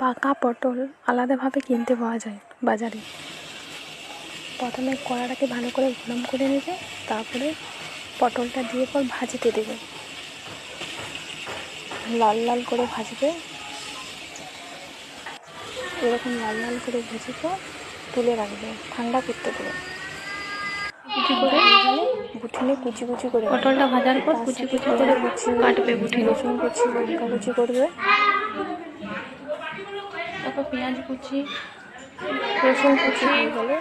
পাকা পটল আলাদাভাবে কিনতে পাওয়া যায় বাজারে। প্রথমে কড়াটাকে ভালো করে গরম করে নেবে, তারপরে পটলটা দিয়ে পর ভাজতে দেবে, লাল লাল করে ভাজবে। এরকম লাল লাল করে ভেজে পর তুলে রাখবে, ঠান্ডা করতে দেবে। বুটিনে কুচি কুচি করে পটলটা ভাজার পর কুচি কুচি করে কাটবে বুটিনে। রসুন কুচি, লঙ্কা কুচি করবে, তারপর পেঁয়াজ কুচি, রসুন কুচি হয়ে গেলে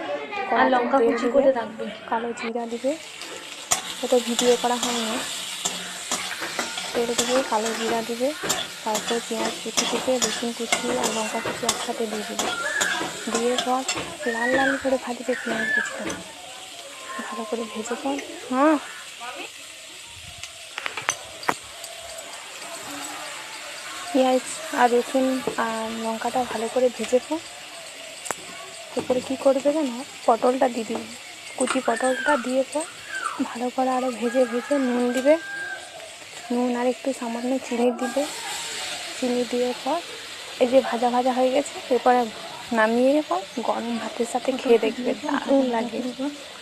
আর লঙ্কা কুচি করে রাখবে। কালো জিরা দিবে, এটা ভিডিও করা হয়নি। তেল দিবে, কালো জিরা দিবে, তারপর পেঁয়াজ কুচি দিবে, রসুন কুচি আর লঙ্কা কুচি একসাথে দিয়ে দিবে। দিয়ে পর লাল লাল করে ভাজবে পেঁয়াজ কুচিটা, ভালো করে ভেজে পর পেঁয়াজ আর রসুন আর লঙ্কাটা ভালো করে ভেজে পর এরপরে কী করবে যেন পটলটা দিয়ে দিবে, কুচি পটলটা দিয়ে পর ভালো করে আরও ভেজে ভেজে নুন দিবে, নুন আর একটু সামান্য চিনি দিবে। চিনি দিয়ে পর এই যে ভাজা ভাজা হয়ে গেছে, এরপরে নামিয়ে পর গরম ভাতের সাথে খেয়ে দেখবে, দারুণ লাগে।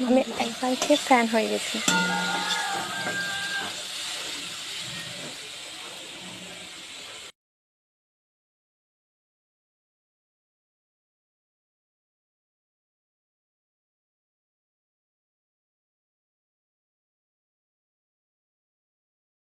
আমি একবার খেয়ে ফ্যান হয়ে গেছি।